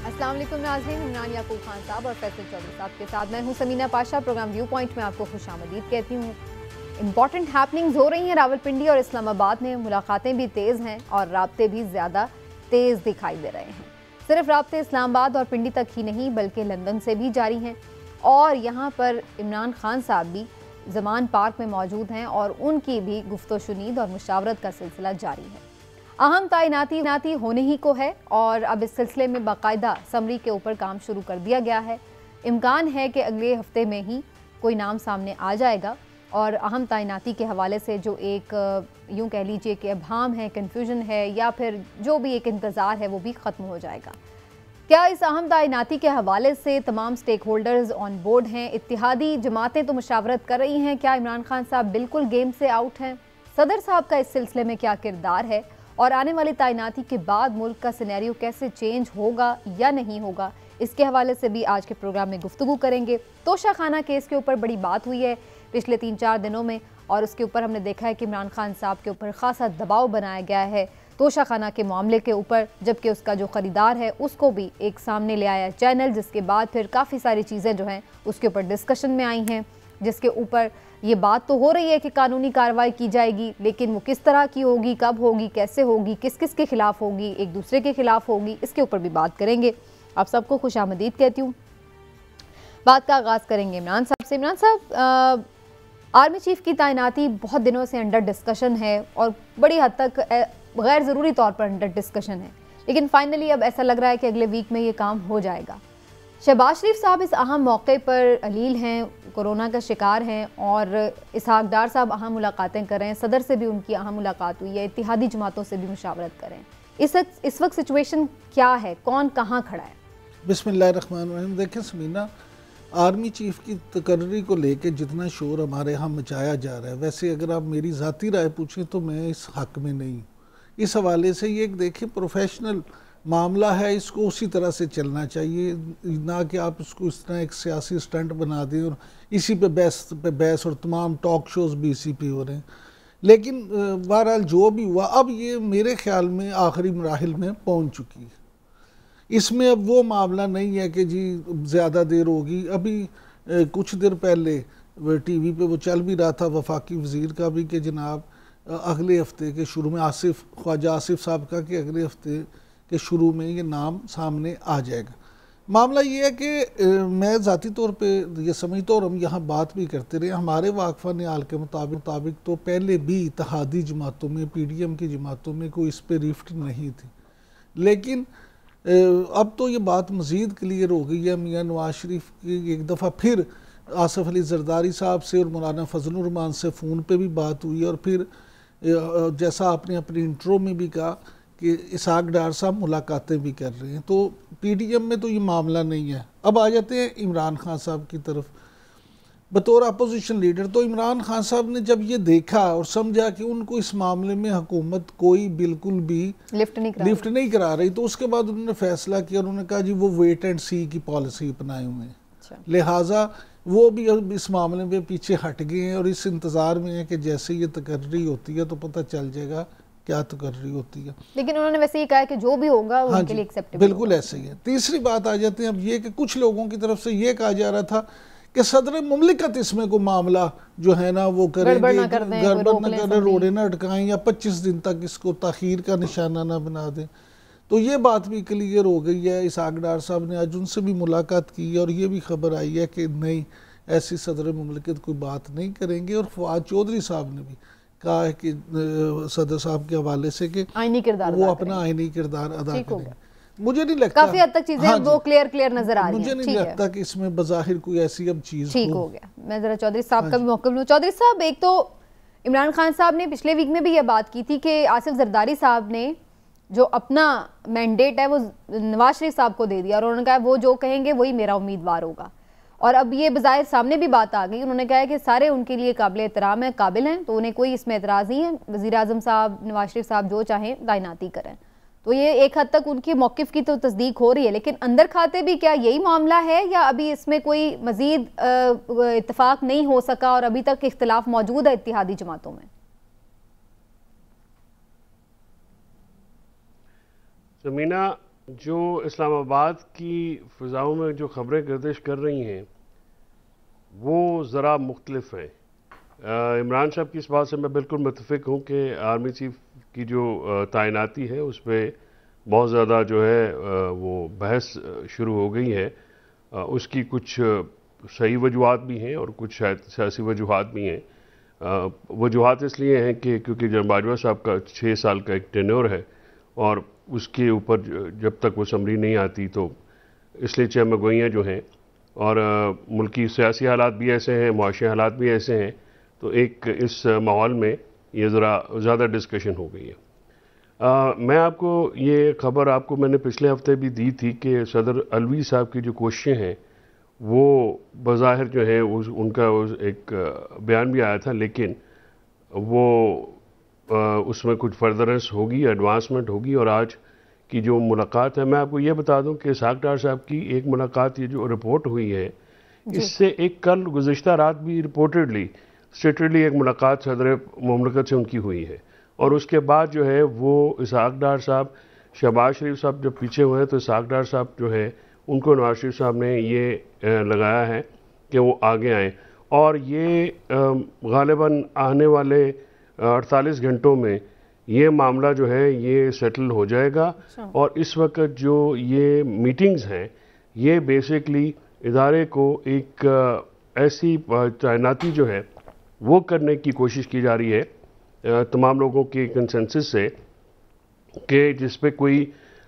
अस्सलाम वालेकुम नाज़रीन, इमरान याकूब खान साहब और फैसल चौधरी साहब के साथ मैं हूं Samina Pasha. Programme viewpoint में आपको खुशामदीद कहती हूं। इंपॉर्टेंट हैपनिंग्स हो रही हैं रावलपिंडी और इस्लामाबाद में। मुलाकातें भी तेज़ हैं और राब्ते भी ज़्यादा तेज़ दिखाई दे रहे हैं। सिर्फ राब्ते इस्लामाबाद और पिंडी तक ही नहीं बल्कि लंदन से भी जारी हैं। और यहाँ पर इमरान खान साहब भी ज़मान पार्क में मौजूद हैं और उनकी भी गुफ्तो-शुनीद और मुशावरत का सिलसिला जारी है। अहम तैनाती होने ही को है और अब इस सिलसिले में बाकायदा समरी के ऊपर काम शुरू कर दिया गया है। इम्कान है कि अगले हफ्ते में ही कोई नाम सामने आ जाएगा और अहम तैनाती के हवाले से जो एक यूँ कह लीजिए कि अभाम है, कन्फ्यूजन है या फिर जो भी एक इंतज़ार है वो भी ख़त्म हो जाएगा। क्या इस अहम तैनाती के हवाले से तमाम स्टेक होल्डर्स ऑन बोर्ड हैं? इत्तेहादी जमातें तो मुशावरत कर रही हैं। क्या इमरान खान साहब बिल्कुल गेम से आउट हैं? सदर साहब का इस सिलसिले में क्या किरदार है और आने वाली तैनाती के बाद मुल्क का सिनेरियो कैसे चेंज होगा या नहीं होगा, इसके हवाले से भी आज के प्रोग्राम में गुफ्तगू करेंगे। तोशा खाना केस के ऊपर बड़ी बात हुई है पिछले 3-4 दिनों में और उसके ऊपर हमने देखा है कि इमरान खान साहब के ऊपर ख़ासा दबाव बनाया गया है तोशा खाना के मामले के ऊपर, जबकि उसका जो ख़रीदार है उसको भी एक सामने ले आया चैनल, जिसके बाद फिर काफ़ी सारी चीज़ें जो हैं उसके ऊपर डिस्कशन में आई हैं, जिसके ऊपर ये बात तो हो रही है कि कानूनी कार्रवाई की जाएगी, लेकिन वो किस तरह की होगी, कब होगी, कैसे होगी, किस किस के खिलाफ होगी, एक दूसरे के खिलाफ होगी, इसके ऊपर भी बात करेंगे। आप सबको खुशामदीद कहती हूँ। बात का आगाज़ करेंगे इमरान साहब से। इमरान साहब, आर्मी चीफ की तैनाती बहुत दिनों से अंडर डिस्कशन है और बड़ी हद तक गैर ज़रूरी तौर पर अंडर डिस्कशन है, लेकिन फाइनली अब ऐसा लग रहा है कि अगले वीक में ये काम हो जाएगा। शहबाज शरीफ साहब इस अहम मौके पर अलील हैं, कोरोना का शिकार हैं और इसहाक डार साहब अहम मुलाकातें कर रहे हैं। सदर से भी उनकी अहम मुलाकात हुई है, इत्तेहादी जमातों से भी मुशावरत कर रहे हैं। इस वक्त सिचुएशन क्या है, कौन कहाँ खड़ा है? बिस्मिल्लाहिर्रहमानिर्रहीम। देखें समीना, आर्मी चीफ की तकर्री को लेकर जितना शोर हमारे यहाँ मचाया जा रहा है, वैसे अगर आप मेरी ज़ाती राय पूछें तो मैं इस हक़ में नहीं हूँ। इस हवाले से ये देखें प्रोफेशनल मामला है, इसको उसी तरह से चलना चाहिए, ना कि आप इसको इस तरह एक सियासी स्टंट बना दें और इसी पे बहस और तमाम टॉक शोज़ भी इसी पे हो रहे हैं। लेकिन बहरहाल जो भी हुआ, अब ये मेरे ख्याल में आखिरी मराहिल में पहुंच चुकी है। इसमें अब वो मामला नहीं है कि जी ज़्यादा देर होगी। अभी कुछ देर पहले टीवी पे वो चल भी रहा था वफाकी वज़ीर का भी कि जनाब अगले हफ्ते के शुरू में ख्वाजा आसिफ साहब का कि अगले हफ्ते के शुरू में ये नाम सामने आ जाएगा। मामला ये है कि मैं ज़ाती तौर पे ये समझता हूँ और हम यहाँ बात भी करते रहे, हमारे वाकफ़ा नियाल के मुताबिक तो पहले भी इत्तेहादी जमातों में, PDM की जमातों में कोई इस पर रिफ्ट नहीं थी। लेकिन अब तो ये बात मज़ीद क्लियर हो गई है। मियाँ नवाज शरीफ की एक दफ़ा फिर आसफ़ अली ज़रदारी साहब से और मौलाना फजलुर रहमान से फ़ोन पे भी बात हुई और फिर जैसा आपने अपनी इंट्रो में भी कहा कि इसहाक डार साहब मुलाकातें भी कर रहे हैं, तो PDM में तो ये मामला नहीं है। अब आ जाते हैं इमरान खान साहब की तरफ। बतौर अपोजिशन लीडर तो इमरान खान साहब ने जब ये देखा और समझा कि उनको इस मामले में हुकूमत कोई बिल्कुल भी लिफ्ट नहीं करा रही, तो उसके बाद उन्होंने फैसला किया, उन्होंने कहा जी वो वेट एंड सी की पॉलिसी अपनाए हुए हैं। अच्छा। लिहाजा वो भी अब इस मामले में पीछे हट गए हैं और इस इंतज़ार में है कि जैसे ये तकर्री होती है तो पता चल जाएगा क्या तकर्री होती है। लेकिन उन्होंने वैसे ही कहा कि जो भी होगा वो उनके लिए एक्सेप्टेबल बिल्कुल ऐसे ही है। तीसरी बात आ जाती है अब ये कि कुछ लोगों की तरफ से ये कहा जा रहा था कि सदर मुमलिकत इसमें को मामला जो है ना वो करेंगे, गड़बड़ न करें, रोड़े ना अटकाएं या 25 दिन तक इसको ताखीर का निशाना ना बना दें। तो ये बात भी क्लियर हो गई है। इसहाक डार साहब ने आज उनसे भी मुलाकात की और ये भी खबर आई है कि नहीं, ऐसी सदर मुमलिकत कोई बात नहीं करेंगे। और फवाद चौधरी साहब ने भी कहा है कि सदर साहब के हवाले से कि वो अपना आईनी किरदार अदा करेंगे। मुझे नहीं लगता, काफी हद तक चीजें वो क्लियर नजर आ रही हैं। मुझे नहीं लगता कि इसमें बज़ाहिर कोई ऐसी अब चीज ठीक हो गया। मैं जरा चौधरी साहब का भी मौक़िफ़ लूं। चौधरी साहब, एक तो इमरान खान साहब ने पिछले वीक में भी ये बात की थी कि आसिफ जरदारी साहब ने जो अपना मैंडेट है वो नवाज शरीफ साहब को दे दिया और उन्होंने कहा वो जो कहेंगे वही मेरा उम्मीदवार होगा। और अब ये बज़ाहिर सामने भी बात आ गई, उन्होंने कहा है कि सारे उनके लिए काबिल एहतराम है, काबिल हैं, तो उन्हें कोई इसमें एतराज़ नहीं है, वज़ीर आज़म साहब, नवाज शरीफ साहब जो चाहें तैनाती करें। तो ये एक हद तक उनकी मौक़िफ़ की तो तस्दीक हो रही है, लेकिन अंदर खाते भी क्या यही मामला है या अभी इसमें कोई मज़ीद इत्तेफाक नहीं हो सका और अभी तक इख्तिलाफ मौजूद है इत्तेहादी जमातों में? ज़मीना, जो इस्लामाबाद की फ़िज़ाओं में जो ख़बरें गर्दिश कर रही हैं वो ज़रा मुख्तलिफ हैं। इमरान साहब की इस बात से मैं बिल्कुल मुत्तफ़िक हूँ कि आर्मी चीफ की जो तैनाती है उस पर बहुत ज़्यादा जो है वो बहस शुरू हो गई है। उसकी कुछ सही वजूहात भी हैं और कुछ शायद सियासी वजूहात भी हैं। वजूहात इसलिए हैं कि क्योंकि जनरल बाजवा साहब का 6 साल का एक टेन्योर है और उसके ऊपर जब तक वो समरी नहीं आती तो इसलिए चमगोइयाँ जो हैं और मुल्की सियासी हालात भी ऐसे हैं, मुआशी हालात भी ऐसे हैं, तो एक इस माहौल में ये ज़रा ज़्यादा डिस्कशन हो गई है। मैं आपको ये खबर आपको मैंने पिछले हफ्ते भी दी थी कि सदर अलवी साहब की जो कोशिशें हैं वो बज़ाहिर जो है उनका एक बयान भी आया था, लेकिन वो उसमें कुछ फर्दरेंस होगी, एडवांसमेंट होगी। और आज की जो मुलाकात है, मैं आपको ये बता दूं कि इसहाक डार साहब की एक मुलाकात ये जो रिपोर्ट हुई है, इससे एक कल गुज़िश्ता रात भी रिपोर्टेडली स्टेटली एक मुलाकात सदर मुमलकत से उनकी हुई है। और उसके बाद जो है वो इसहाक डार साहब, शहबाज शरीफ साहब जब पीछे हुए हैं तो इसहाक डार साहब जो है उनको नवाज शरीफ साहब ने ये लगाया है कि वो आगे आएँ। और ये गालिबन आने वाले 48 घंटों में ये मामला जो है ये सेटल हो जाएगा। और इस वक्त जो ये मीटिंग्स हैं ये बेसिकली इदारे को एक ऐसी तैनाती जो है वो करने की कोशिश की जा रही है तमाम लोगों के कंसेंसस से कि जिस पे कोई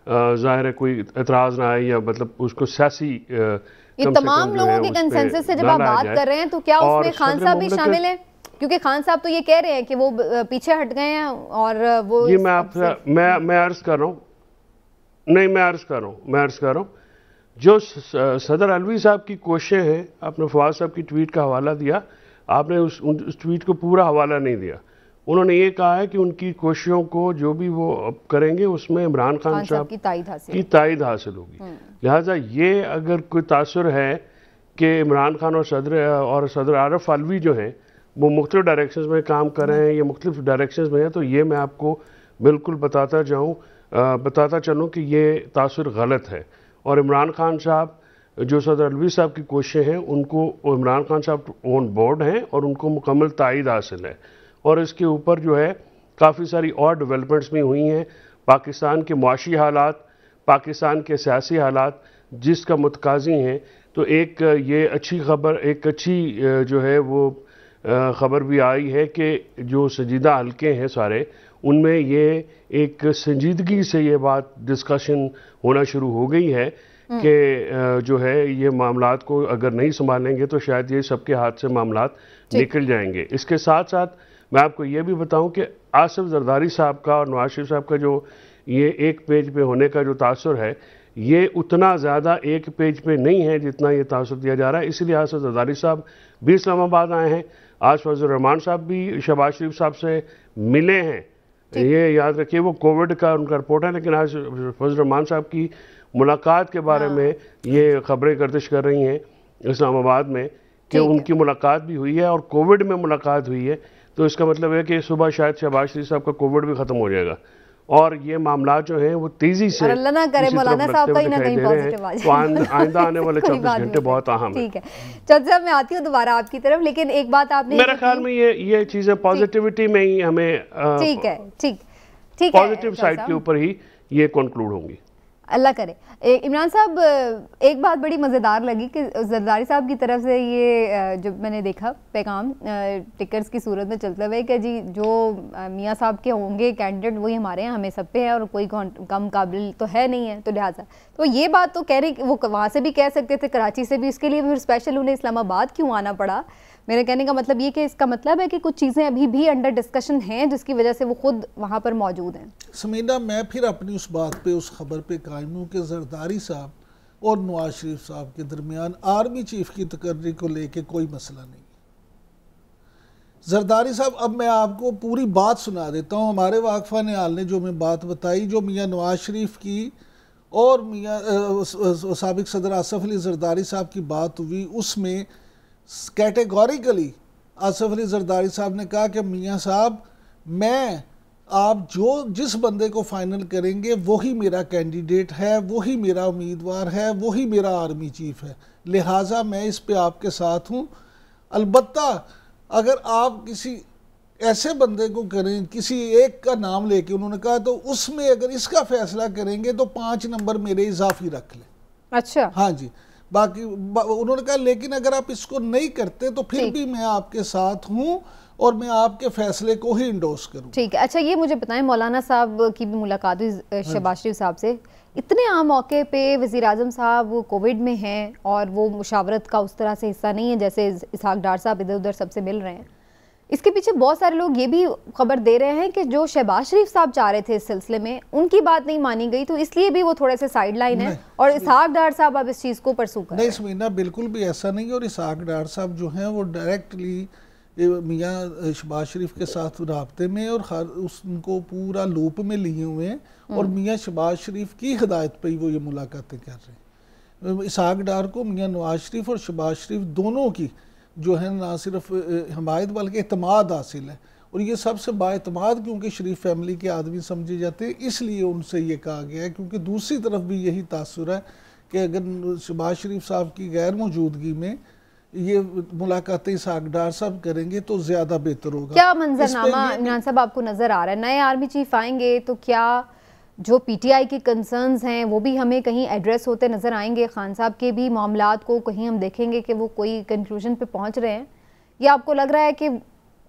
ज़ाहिर है कोई एतराज़ ना आए या मतलब उसको सियासी ये तमाम लोगों के कंसेंसस से जब आप बात कर रहे हैं तो क्या उसमें खान साहब भी शामिल हैं? क्योंकि खान साहब तो ये कह रहे हैं कि वो पीछे हट गए हैं और वो ये मैं आपसे मैं अर्ज कर रहा हूँ, नहीं मैं अर्ज कर रहा हूँ जो सदर अलवी साहब की कोशिशें हैं, आपने फवाद साहब की ट्वीट का हवाला दिया, आपने उस ट्वीट को पूरा हवाला नहीं दिया। उन्होंने ये कहा है कि उनकी कोशिशों को जो भी वो करेंगे उसमें इमरान खान साहब की तायद हासिल होगी। लिहाजा ये अगर कोई तासुर है कि इमरान खान और सदर आरिफ अलवी जो हैं वो मुख्तलिफ डायरेक्शंस में काम कर रहे हैं, ये मुख्तलिफ डायरेक्शंस में हैं, तो ये मैं आपको बिल्कुल बताता चलूँ कि ये तासुर गलत है। और इमरान खान साहब जो सदर अलवी साहब की कोशिशें हैं उनको इमरान खान साहब ऑन बोर्ड हैं और उनको मुकम्मल तायद हासिल है। और इसके ऊपर जो है काफ़ी सारी और डेवलपमेंट्स भी हुई हैं। पाकिस्तान के मुआशी हालात, पाकिस्तान के सियासी हालात जिसका मुतकाज़ी हैं, तो एक ये अच्छी खबर, एक अच्छी जो है वो ख़बर भी आई है कि जो संजीदा हल्के हैं सारे, उनमें ये एक संजीदगी से ये बात डिस्कशन होना शुरू हो गई है कि जो है ये मामलात को अगर नहीं संभालेंगे तो शायद ये सबके हाथ से मामलात निकल जाएंगे। इसके साथ साथ मैं आपको ये भी बताऊं कि आसिफ जरदारी साहब का और नवाज शरीफ साहब का जो ये एक पेज पे होने का जो तासुर है, ये उतना ज़्यादा एक पेज पे नहीं है जितना ये तासुर दिया जा रहा है। इसलिए आसिफ जरदारी साहब भी इस्लामाबाद आए हैं, आज फजल रहमान साहब भी शहबाज शरीफ साहब से मिले हैं। ये याद रखिए वो कोविड का उनका रिपोर्ट है, लेकिन आज फजल रहमान साहब की मुलाकात के बारे में ये खबरें गर्दिश कर रही हैं इस्लामाबाद में कि उनकी मुलाकात भी हुई है और कोविड में मुलाकात हुई है। तो इसका मतलब है कि सुबह शायद शहबाज शरीफ साहब का कोविड भी ख़त्म हो जाएगा और ये मामला जो हैं वो तेज़ी से अल्लाह ना करे मौलाना साहब का ही ना कहीं पॉजिटिव आ जाए। आइंदा आने वाले 24 घंटे बहुत अहम है। ठीक है चौधरी साहब, मैं आती हूँ दोबारा आपकी तरफ, लेकिन एक बात आपने मेरे ख्याल में ये चीज़ें पॉजिटिविटी में ही हमें ठीक है पॉजिटिव साइड के ऊपर ही ये कंक्लूड होंगी। अल्लाह करे। इमरान साहब, एक बात बड़ी मज़ेदार लगी कि जरदारी साहब की तरफ से ये जो मैंने देखा पैगाम टिकर्स की सूरत में चलते हुए कि जी जो मियाँ साहब के होंगे कैंडिडेट वही हमारे हैं, हमें सब पे है और कोई कम काबिल तो है नहीं है, तो लिहाजा तो ये बात तो कह रही, वो वहाँ से भी कह सकते थे, कराची से भी, उसके लिए फिर स्पेशल उन्हें इस्लामाबाद क्यों आना पड़ा? मेरे कहने का मतलब ये कि इसका मतलब है कि कुछ चीज़ें अभी भी अंडर डिस्कशन हैं जिसकी वजह से वो खुद वहाँ पर मौजूद हैं। समीना, मैं फिर अपनी उस बात पे, उस खबर पे कायम हूँ कि जरदारी साहब और नवाज शरीफ साहब के दरमियान आर्मी चीफ की तकर्री को लेके कोई मसला नहीं। जरदारी साहब, अब मैं आपको पूरी बात सुना देता हूँ। हमारे वाकफा निहाल ने जो मैं बात बताई, जो मियाँ नवाज शरीफ की और मियाँ साबिक सदर आसफ अली जरदारी साहब की बात हुई, उसमें कैटेगोरिकली आसफ अली जरदारी साहब ने कहा कि मियाँ साहब, मैं आप जिस बंदे को फाइनल करेंगे वही मेरा कैंडिडेट है, वही मेरा उम्मीदवार है, वही मेरा आर्मी चीफ है, लिहाजा मैं इस पे आपके साथ हूँ। अलबत्ता अगर आप किसी ऐसे बंदे को करें, किसी एक का नाम लेके उन्होंने कहा, तो उसमें अगर इसका फैसला करेंगे तो 5 नंबर मेरे इजाफी रख लें। अच्छा, हाँ जी। बाकी उन्होंने कहा लेकिन अगर आप इसको नहीं करते तो फिर भी मैं आपके साथ हूँ और मैं आपके फैसले को ही इंडोर्स करूँ। ठीक है। अच्छा, ये मुझे बताएं, मौलाना साहब की भी मुलाकात हुई शहबाज शरीफ साहब से। इतने आम मौके पे वज़ीर आज़म साहब वो कोविड में हैं और वो मुशावरत का उस तरह से हिस्सा नहीं है जैसे इसहाक डार साहब इधर उधर सबसे मिल रहे हैं। इसके पीछे बहुत सारे लोग ये भी खबर दे रहे हैं कि जो शहबाज शरीफ साहब चाह रहे थे इस सिलसिले में, उनकी बात नहीं मानी गई, तो इसलिए भी वो थोड़े से साइड लाइन है और इसहाक डार साहब अब इस चीज़ को परसू कर रहे हैं। नहीं समीना, बिल्कुल भी ऐसा नहीं है। और इसहाक डार साहब जो हैं वो डायरेक्टली मियाँ शहबाज शरीफ के साथ राब्ते में और उनको पूरा लूप में लिए हुए हैं और मियाँ शहबाज शरीफ की हिदायत पर ही वो ये मुलाकातें कर रहे हैं। इसहाक डार को मियाँ नवाज शरीफ और शहबाज शरीफ दोनों की जो है ना सिर्फ हमायत बल्कि एतमाद हासिल है, और ये सबसे बाएतमाद क्योंकि शरीफ फैमिली के आदमी समझे जाते हैं, इसलिए उनसे ये कहा गया है। क्योंकि दूसरी तरफ भी यही तासुर है कि अगर शहबाज शरीफ साहब की गैर मौजूदगी में ये मुलाकातें इसहाक डार साहब करेंगे तो ज़्यादा बेहतर होगा। क्या मंजरनामा इमरान साहब आपको नज़र आ रहा है? नए आर्मी चीफ आएंगे तो क्या जो पीटीआई के कंसर्न्स हैं वो भी हमें कहीं एड्रेस होते नज़र आएंगे? खान साहब के भी मामलात को कहीं हम देखेंगे कि वो कोई कंक्लूजन पे पहुंच रहे हैं, या आपको लग रहा है कि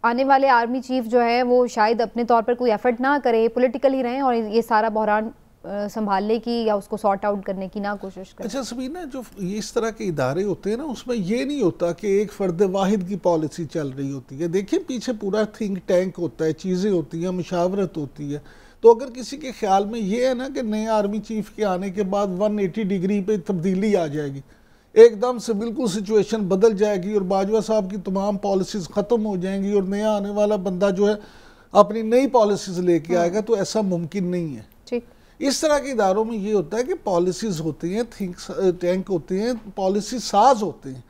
आने वाले आर्मी चीफ जो है वो शायद अपने तौर पर कोई एफर्ट ना करें, पॉलिटिकली रहें और ये सारा बहरान संभालने की या उसको सॉर्ट आउट करने की ना कोशिश करें? अच्छा सबीना, जो ये इस तरह के इदारे होते हैं ना, उसमें ये नहीं होता कि एक फ़र्द वाहिद की पॉलिसी चल रही होती है। देखिए पीछे पूरा थिंक टैंक होता है, चीज़ें होती हैं, मुशावरत होती है। तो अगर किसी के ख्याल में ये है ना कि नए आर्मी चीफ के आने के बाद 180 डिग्री पे तब्दीली आ जाएगी, एकदम से बिल्कुल सिचुएशन बदल जाएगी और बाजवा साहब की तमाम पॉलिसीज़ ख़त्म हो जाएंगी और नया आने वाला बंदा जो है अपनी नई पॉलिसीज़ लेके आएगा, तो ऐसा मुमकिन नहीं है। ठीक, इस तरह के इदारों में ये होता है कि पॉलिसीज़ होती हैं, थिंक टैंक होते हैं, पॉलिसी साज होते हैं।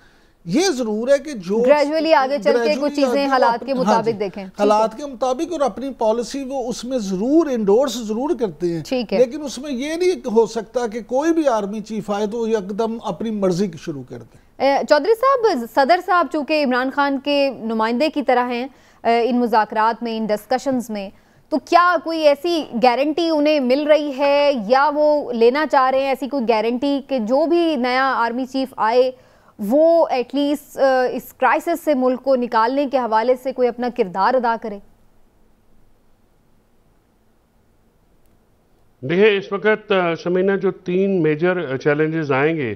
ये जरूर है कि जो ग्रेजुअली आगे चल के कुछ चीजें हालात के मुताबिक देखें, हालात के मुताबिक, और अपनी पॉलिसी वो उसमें जरूर इंडोर्स जरूर करते हैं, ठीक है। लेकिन उसमें ये नहीं हो सकता कि कोई भी आर्मी चीफ आए तो एकदम अपनी मर्जी की शुरू कर दे। चौधरी साहब, सदर साहब चूंकि इमरान खान के नुमाइंदे की तरह हैं इन मुज़ाकरात में, इन डिस्कशंस में, तो क्या कोई ऐसी गारंटी उन्हें मिल रही है या वो लेना चाह रहे हैं ऐसी कोई गारंटी कि जो भी नया आर्मी चीफ आए वो एटलीस्ट इस क्राइसिस से मुल्क को निकालने के हवाले से कोई अपना किरदार अदा करे? देखिए इस वक्त समीना जो 3 मेजर चैलेंजेस आएंगे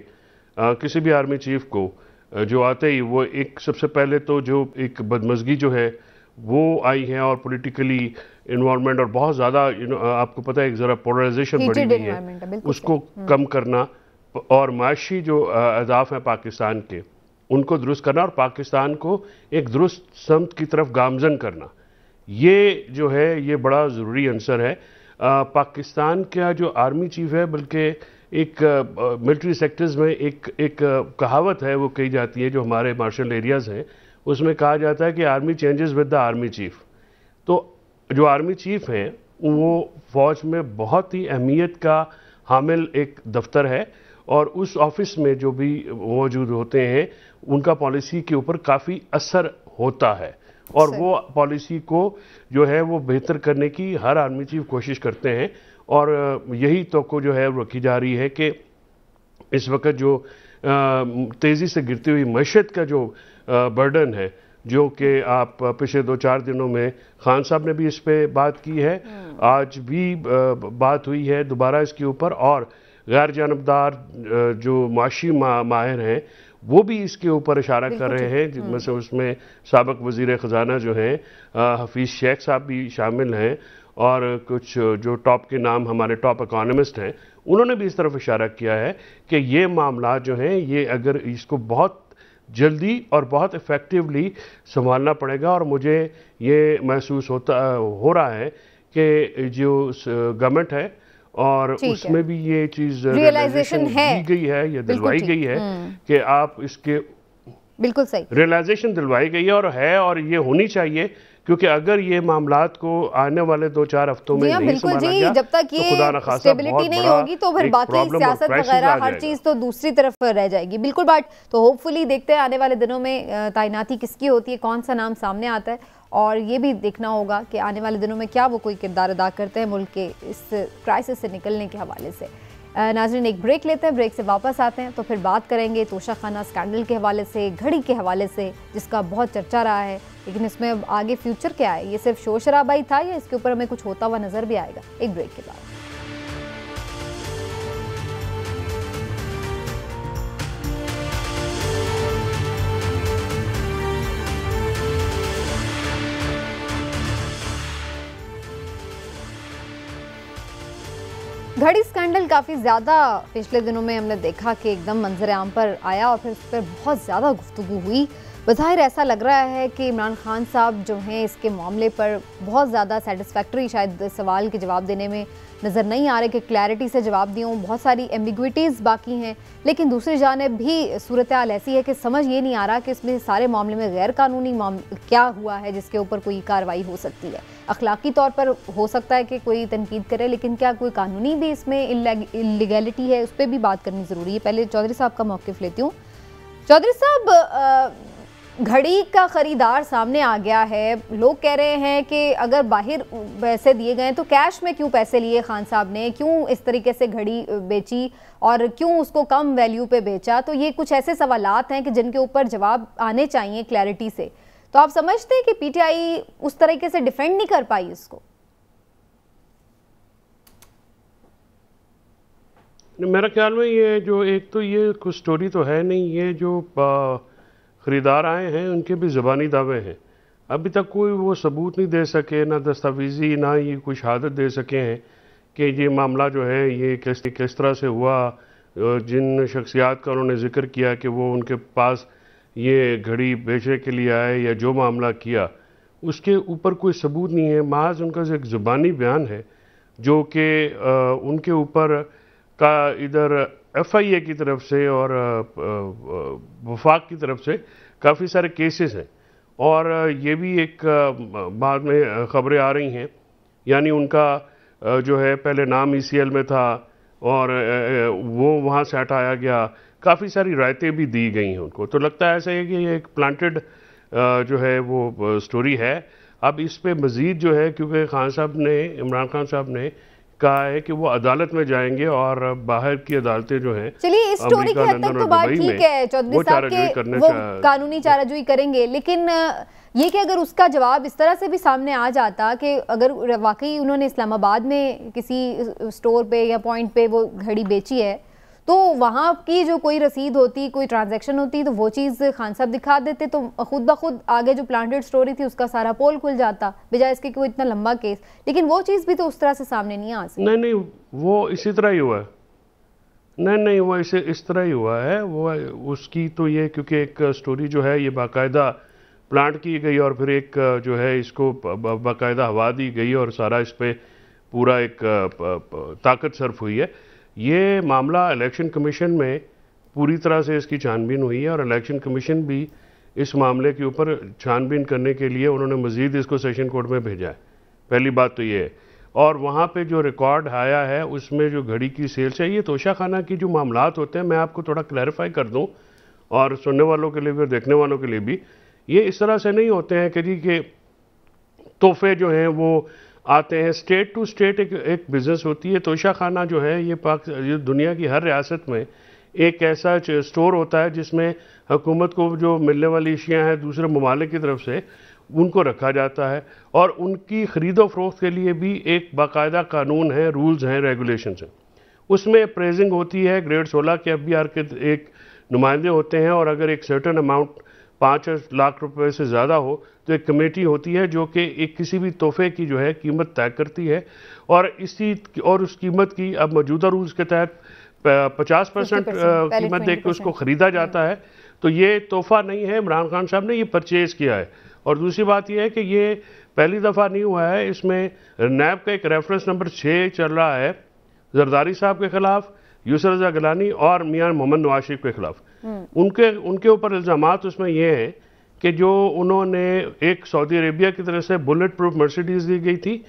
किसी भी आर्मी चीफ को जो आते ही, वो एक सबसे पहले तो जो एक बदमज़गी जो है वो आई है और पॉलिटिकली इन्वॉल्वमेंट और बहुत ज़्यादा आपको पता है एक ज़रा पोलराइजेशन बढ़ी हुई है, उसको कम करना और माशी जो अहदाफ हैं पाकिस्तान के उनको दुरुस्त करना और पाकिस्तान को एक दुरुस्त समत की तरफ गामजन करना, ये जो है ये बड़ा ज़रूरी अंसर है। पाकिस्तान का जो आर्मी चीफ है, बल्कि एक मिलिट्री सेक्टर्स में एक कहावत है वो कही जाती है जो हमारे मार्शल एरियाज़ हैं, उसमें कहा जाता है कि army changes with the army chief. तो जो आर्मी चीफ हैं वो फ़ौज में बहुत ही अहमियत का हामिल एक दफ्तर है और उस ऑफिस में जो भी मौजूद होते हैं उनका पॉलिसी के ऊपर काफ़ी असर होता है और वो पॉलिसी को जो है वो बेहतर करने की हर आर्मी चीफ कोशिश करते हैं। और यही तो जो है रखी जा रही है कि इस वक्त जो तेज़ी से गिरती हुई मईशत का जो बर्डन है, जो कि आप पिछले 2-4 दिनों में खान साहब ने भी इस पे बात की है, आज भी बात हुई है दोबारा इसके ऊपर, और गैर जानबदार जो माशी माहिर हैं वो भी इसके ऊपर इशारा कर रहे हैं, जिनमें से उसमें साबिक वज़ीर ख़जाना जो हैं हफीज़ शेख साहब भी शामिल हैं और कुछ जो टॉप के नाम हमारे टॉप इकोनॉमिस्ट हैं, उन्होंने भी इस तरफ इशारा किया है कि ये मामला जो हैं ये अगर इसको बहुत जल्दी और बहुत इफ़ेक्टिवली संभालना पड़ेगा। और मुझे ये महसूस हो रहा है कि जो गवर्नमेंट है और उसमें भी ये चीज़ रियलाइजेशन दी गई है या दिलवाई गई है कि आप इसके बिल्कुल सही रियलाइजेशन दिलवाई गई है और ये होनी चाहिए क्योंकि अगर ये मामलात को आने वाले 2-4 हफ्तों में नहीं बिल्कुल संभाला जी, गया, जब तक ये तो स्टेबिलिटी नहीं होगी तो फिर बाकी सियासत वगैरह हर चीज तो दूसरी तरफ रह जाएगी। बिल्कुल, बट तो होपफुली देखते हैं आने वाले दिनों में तैनाती किसकी होती है, कौन सा नाम सामने आता है, और ये भी देखना होगा कि आने वाले दिनों में क्या वो कोई किरदार अदा करते हैं मुल्क के इस क्राइसिस से निकलने के हवाले से। नाज़रीन, एक ब्रेक लेते हैं, ब्रेक से वापस आते हैं तो फिर बात करेंगे तोशाखाना स्कैंडल के हवाले से, घड़ी के हवाले से जिसका बहुत चर्चा रहा है, लेकिन इसमें अब आगे फ्यूचर क्या है, ये सिर्फ शोर शराबा ही था या इसके ऊपर हमें कुछ होता हुआ नजर भी आएगा। एक ब्रेक के बाद। घड़ी स्कैंडल काफ़ी ज़्यादा पिछले दिनों में हमने देखा कि एकदम मंजर आम पर आया और फिर उस पर बहुत ज़्यादा गुफ्तगू हुई। बज़ाहिर ऐसा लग रहा है कि इमरान खान साहब जो हैं इसके मामले पर बहुत ज़्यादा सेटिस्फैक्ट्री शायद सवाल के जवाब देने में नज़र नहीं आ रहे कि क्लैरिटी से जवाब दिए हों, बहुत सारी एम्बिग्विटीज़ बाकी हैं। लेकिन दूसरी जानिब भी सूरत हाल ऐसी है कि समझ ये नहीं आ रहा कि इसमें सारे मामले में गैर कानूनी क्या हुआ है जिसके ऊपर कोई कार्रवाई हो सकती है। अखलाकी तौर पर हो सकता है कि कोई तनकीद करे, लेकिन क्या कोई कानूनी भी इसमें इलीगैलिटी है, उस पर भी बात करनी ज़रूरी है। पहले चौधरी साहब का मौक़िफ़ लेती हूँ। चौधरी साहब, घड़ी का ख़रीदार सामने आ गया है, लोग कह रहे हैं कि अगर बाहर पैसे दिए गए तो कैश में क्यों पैसे लिए खान साहब ने, क्यों इस तरीके से घड़ी बेची और क्यों उसको कम वैल्यू पे बेचा। तो ये कुछ ऐसे सवालात हैं कि जिनके ऊपर जवाब आने चाहिए क्लैरिटी से। तो आप समझते हैं कि पीटीआई उस तरीके से डिफेंड नहीं कर पाई इसको? मेरा ख्याल में ये जो एक तो ये कुछ स्टोरी तो है नहीं, ये जो ख़रीदार आए हैं उनके भी ज़बानी दावे हैं। अभी तक कोई वो सबूत नहीं दे सके, ना दस्तावेज़ी, ना ये कोई शहादत दे सके हैं कि ये मामला जो है ये किस तरह से हुआ। जिन शख्सियात का उन्होंने ज़िक्र किया कि वो उनके पास ये घड़ी बेचने के लिए आए या जो मामला किया, उसके ऊपर कोई सबूत नहीं है। महज उनका एक ज़ुबानी बयान है जो कि उनके ऊपर का इधर FIA की तरफ से और वफाक की तरफ से काफ़ी सारे केसेस हैं। और ये भी एक बाद में ख़बरें आ रही हैं, यानी उनका जो है पहले नाम ECL में था और वो वहाँ से हटाया गया, काफ़ी सारी रायतें भी दी गई हैं उनको। तो लगता है ऐसा है कि ये एक प्लांटेड जो है वो स्टोरी है। अब इस पे मज़ीद जो है, क्योंकि खान साहब ने, इमरान खान साहब ने कहा है कि वो अदालत में जाएंगे और बाहर की अदालतें जो हैं, चलिए इस स्टोरी की हद तक तो बात ठीक है चौधरी साहब के वो कानूनी चाराजोई करेंगे, लेकिन ये कि अगर उसका जवाब इस तरह से भी सामने आ जाता कि अगर वाकई उन्होंने इस्लामाबाद में किसी स्टोर पे या पॉइंट पे वो घड़ी बेची है तो वहाँ की जो कोई रसीद होती, कोई ट्रांजैक्शन होती, तो वो चीज़ खान साहब दिखा देते तो खुद ब खुद आगे जो प्लांटेड स्टोरी थी उसका सारा पोल खुल जाता, बजाय इसके कोई इतना लंबा केस। लेकिन वो चीज़ भी तो उस तरह से सामने नहीं आ सकती। नहीं, वो इसी तरह ही हुआ है। नहीं, वो इस तरह ही हुआ है। वो उसकी तो ये, क्योंकि एक स्टोरी जो है ये बाकायदा प्लांट की गई और फिर एक जो है इसको बाकायदा हवा दी गई और सारा इस पर पूरा एक ताकत सर्फ हुई है। ये मामला इलेक्शन कमीशन में पूरी तरह से इसकी छानबीन हुई है और इलेक्शन कमीशन भी इस मामले के ऊपर छानबीन करने के लिए उन्होंने मज़ीद इसको सेशन कोर्ट में भेजा है। पहली बात तो ये है। और वहाँ पे जो रिकॉर्ड आया है उसमें जो घड़ी की सेल्स है, ये तोशाखाना की जो मामलात होते हैं, मैं आपको थोड़ा क्लैरिफाई कर दूँ और सुनने वालों के लिए भी और देखने वालों के लिए भी, ये इस तरह से नहीं होते हैं कि जी के तोहफे जो हैं वो आते हैं। स्टेट टू स्टेट एक बिज़नेस होती है। तोशाखाना जो है ये दुनिया की हर रियासत में एक ऐसा स्टोर होता है जिसमें हुकूमत को जो मिलने वाली अशियाँ हैं दूसरे ममालिक की तरफ से उनको रखा जाता है और उनकी ख़रीदो फरोख्त के लिए भी एक बाकायदा कानून है, रूल्स हैं, रेगुलेशंस हैं। उसमें अप्रेजिंग होती है। ग्रेड 16 के FBR के एक नुमाइंदे होते हैं और अगर एक सर्टन अमाउंट 5 लाख रुपए से ज़्यादा हो तो एक कमेटी होती है जो कि एक किसी भी तोहफे की जो है कीमत तय करती है और उस कीमत की अब मौजूदा रूल्स के तहत 50% कीमत देकर उसको ख़रीदा जाता है। तो ये तोहफा नहीं है, इमरान खान साहब ने ये परचेज़ किया है। और दूसरी बात यह है कि ये पहली दफ़ा नहीं हुआ है। इसमें नैब का एक रेफरेंस नंबर 6 चल रहा है जरदारी साहब के खिलाफ, यूसुफ रज़ा गिलानी और मियां मोहम्मद नवाज शरीफ के खिलाफ। उनके ऊपर इल्ज़ामात उसमें ये हैं कि जो उन्होंने एक सऊदी अरेबिया की तरफ से बुलेट प्रूफ मर्सिडीज़ दी गई थी,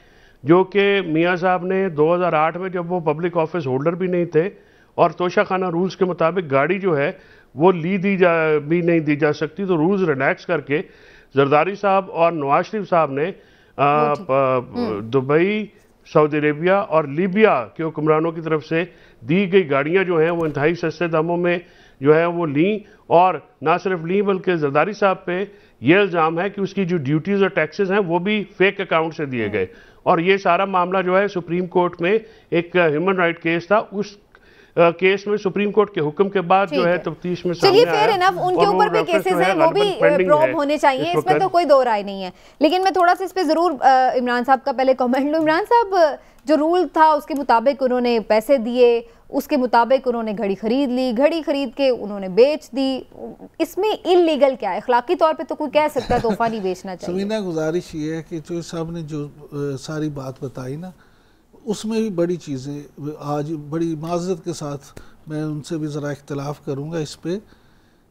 जो कि मियाँ साहब ने 2008 में, जब वो पब्लिक ऑफिस होल्डर भी नहीं थे और तोशाखाना रूल्स के मुताबिक गाड़ी जो है वो भी नहीं दी जा सकती, तो रूल्स रिलैक्स करके जरदारी साहब और नवाज शरीफ साहब ने दुबई, सऊदी अरेबिया और लीबिया के हुक्मरानों की तरफ से दी गई गाड़ियां जो हैं वो इंतहाई सस्ते दामों में जो है वो ली, और ना सिर्फ ली बल्कि जरदारी साहब पे ये इल्ज़ाम है कि उसकी जो ड्यूटीज़ और टैक्सेस हैं वो भी फेक अकाउंट से दिए गए। और ये सारा मामला जो है सुप्रीम कोर्ट में एक ह्यूमन राइट केस था, उस केस में सुप्रीम कोर्ट के हुक्म के बाद जो है तफ्तीश में चलिए फेयर इनफ, उनके ऊपर भी केसेस हैं, वो भी प्रोब होने चाहिए, इसमें तो कोई दो राय नहीं है। लेकिन मैं थोड़ा सा इस पे जरूर इमरान साहब का पहले कमेंट लूं। इमरान साहब, जो रूल था उसके मुताबिक उन्होंने पैसे दिए, उसके मुताबिक उन्होंने घड़ी खरीद ली, घड़ी खरीद के उन्होंने बेच दी, इसमें इलीगल क्या है? अखलाकी तौर पे तो कोई कह सकता है तोहफा नहीं बेचना चाहिए। समीना, गुजारिश ये है कि जो साहब ने जो सारी बात बताई ना, उसमें भी बड़ी चीज़ें, आज बड़ी माजरत के साथ मैं उनसे भी ज़रा इख्तलाफ करूँगा इस पर।